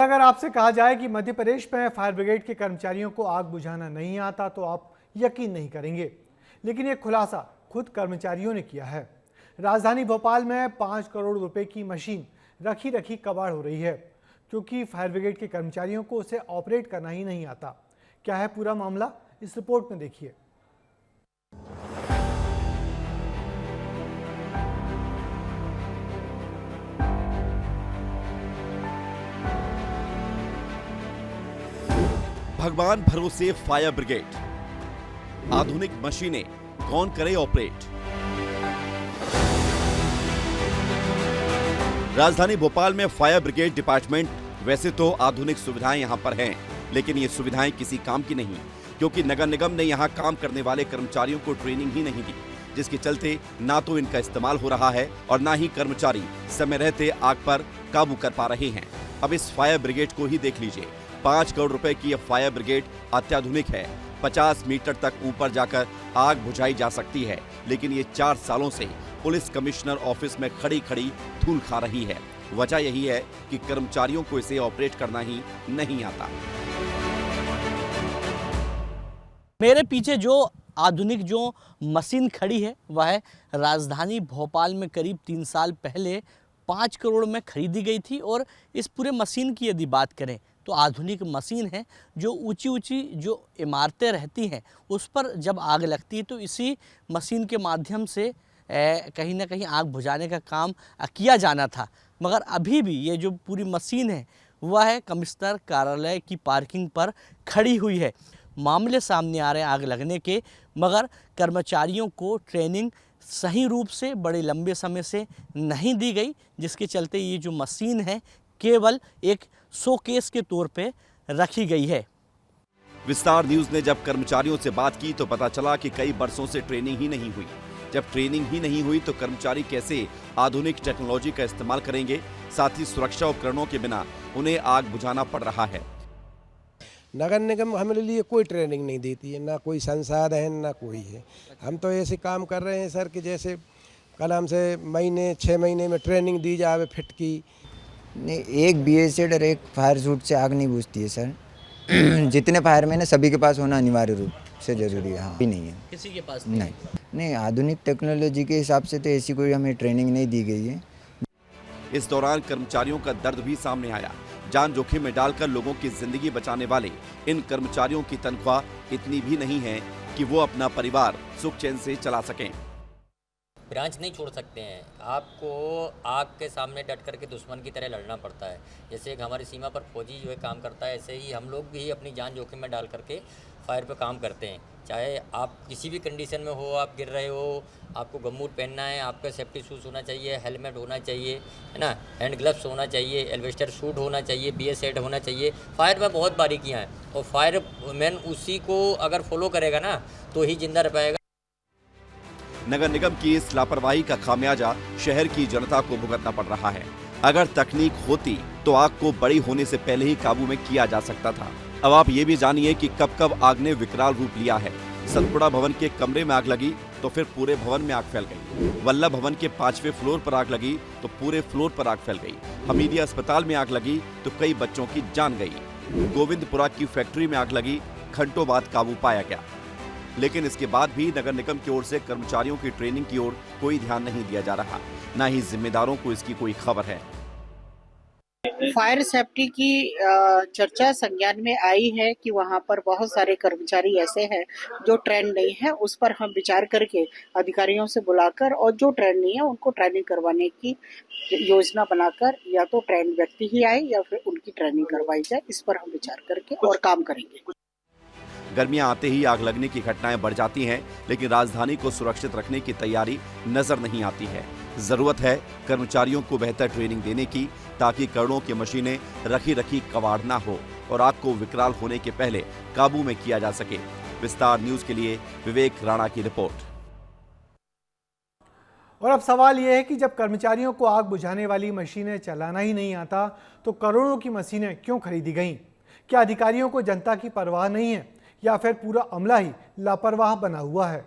अगर आपसे कहा जाए कि मध्य प्रदेश में फायर ब्रिगेड के कर्मचारियों को आग बुझाना नहीं आता तो आप यकीन नहीं करेंगे, लेकिन ये खुलासा खुद कर्मचारियों ने किया है। राजधानी भोपाल में 5 करोड़ रुपए की मशीन रखी रखी कबाड़ हो रही है क्योंकि फायर ब्रिगेड के कर्मचारियों को उसे ऑपरेट करना ही नहीं आता। क्या है पूरा मामला, इस रिपोर्ट में देखिए। भगवान भरोसे फायर ब्रिगेड, आधुनिक मशीनें कौन करे ऑपरेट। राजधानी भोपाल में फायर ब्रिगेड डिपार्टमेंट, वैसे तो आधुनिक सुविधाएं यहां पर हैं, लेकिन ये सुविधाएं किसी काम की नहीं, क्योंकि नगर निगम ने यहां काम करने वाले कर्मचारियों को ट्रेनिंग ही नहीं दी, जिसके चलते ना तो इनका इस्तेमाल हो रहा है और ना ही कर्मचारी समय रहते आग पर काबू कर पा रहे हैं। अब इस फायर ब्रिगेड को ही देख लीजिए। 5 करोड़ रुपए की यह फायर ब्रिगेड अत्याधुनिक है। 50 मीटर तक ऊपर जाकर आग बुझाई जा सकती है, लेकिन ये 4 सालों से पुलिस कमिश्नर ऑफिस में खड़ी खड़ी धूल खा रही है। वजह यही है कि कर्मचारियों को इसे ऑपरेट करना ही नहीं आता। मेरे पीछे जो आधुनिक जो मशीन खड़ी है वह है राजधानी भोपाल में करीब 3 साल पहले 5 करोड़ में खरीदी गई थी। और इस पूरे मशीन की यदि बात करें तो आधुनिक मशीन है जो ऊंची ऊंची जो इमारतें रहती हैं उस पर जब आग लगती है तो इसी मशीन के माध्यम से कहीं ना कहीं आग बुझाने का काम किया जाना था। मगर अभी भी ये जो पूरी मशीन है वह है कमिश्नर कार्यालय की पार्किंग पर खड़ी हुई है। मामले सामने आ रहे हैं आग लगने के, मगर कर्मचारियों को ट्रेनिंग सही रूप से बड़े लंबे समय से नहीं दी गई, जिसके चलते ये जो मशीन है केवल एक शोकेस के तौर पे रखी गई है। विस्तार न्यूज ने जब कर्मचारियों से बात की तो पता चला कि कई बरसों से ट्रेनिंग ही नहीं हुई। जब ट्रेनिंग ही नहीं हुई तो कर्मचारी कैसे आधुनिक टेक्नोलॉजी का इस्तेमाल करेंगे। साथ ही सुरक्षा उपकरणों के बिना उन्हें आग बुझाना पड़ रहा है। नगर निगम हमारे लिए कोई ट्रेनिंग नहीं देती है, ना कोई संसाधन ना कोई है। हम तो ऐसे काम कर रहे हैं सर कि जैसे कल हमसे 6 महीने में ट्रेनिंग दी जाए फिट की। नहीं, एक BSED और एक फायर सूट से आग नहीं बुझती है सर। जितने फायरमैन है सभी के पास होना अनिवार्य रूप से जरूरी है। हाँ, भी नहीं है किसी के पास नहीं, आधुनिक टेक्नोलॉजी के हिसाब से तो ऐसी कोई हमें ट्रेनिंग नहीं दी गई है। इस दौरान कर्मचारियों का दर्द भी सामने आया। जान जोखिम में डालकर लोगों की जिंदगी बचाने वाले इन कर्मचारियों की तनख्वाह इतनी भी नहीं है कि वो अपना परिवार सुख चैन से चला सकें। ब्रांच नहीं छोड़ सकते हैं, आपको आग के सामने डट करके दुश्मन की तरह लड़ना पड़ता है। जैसे एक हमारी सीमा पर फौजी जो है काम करता है, ऐसे ही हम लोग भी अपनी जान जोखिम में डाल करके फायर पे काम करते हैं। चाहे आप किसी भी कंडीशन में हो, आप गिर रहे हो, आपको गमबूट पहनना है, आपका सेफ्टी शूज़ होना चाहिए, हेलमेट होना चाहिए, है ना, हैंड ग्लव्स होना चाहिए, एल्वेस्टर सूट होना चाहिए, BSED होना चाहिए। फायर में बहुत बारीकियाँ हैं और फायर मैन उसी को अगर फॉलो करेगा ना तो ही जिंदा रह पाएगा। नगर निगम की इस लापरवाही का खामियाजा शहर की जनता को भुगतना पड़ रहा है। अगर तकनीक होती तो आग को बड़ी होने से पहले ही काबू में किया जा सकता था। अब आप ये भी जानिए कि कब कब आग ने विकराल रूप लिया है। सतपुड़ा भवन के कमरे में आग लगी तो फिर पूरे भवन में आग फैल गई। वल्लभ भवन के 5वें फ्लोर पर आग लगी तो पूरे फ्लोर पर आग फैल गई। हमीदिया अस्पताल में आग लगी तो कई बच्चों की जान गई। गोविंदपुरा की फैक्ट्री में आग लगी, घंटों बाद काबू पाया गया। लेकिन इसके बाद भी नगर निगम की ओर से कर्मचारियों की ट्रेनिंग की ओर कोई ध्यान नहीं दिया जा रहा, न ही जिम्मेदारों को इसकी कोई खबर है। फायर सेफ्टी की चर्चा संज्ञान में आई है कि वहां पर बहुत सारे कर्मचारी ऐसे हैं जो ट्रेन नहीं है। उस पर हम विचार करके अधिकारियों से बुलाकर और जो ट्रेन नहीं है उनको ट्रेनिंग करवाने की योजना बनाकर या तो ट्रेन व्यक्ति ही आए या फिर उनकी ट्रेनिंग करवाई जाए। इस पर हम विचार करके और काम करेंगे। गर्मियां आते ही आग लगने की घटनाएं बढ़ जाती हैं, लेकिन राजधानी को सुरक्षित रखने की तैयारी नजर नहीं आती है। जरूरत है कर्मचारियों को बेहतर ट्रेनिंग देने की, ताकि करोड़ों की मशीनें रखी रखी कबाड़ ना हो और आग को विकराल होने के पहले काबू में किया जा सके। विस्तार न्यूज के लिए विवेक राणा की रिपोर्ट। और अब सवाल यह है कि जब कर्मचारियों को आग बुझाने वाली मशीनें चलाना ही नहीं आता तो करोड़ों की मशीनें क्यों खरीदी गईं? क्या अधिकारियों को जनता की परवाह नहीं है या फिर पूरा अमला ही लापरवाह बना हुआ है?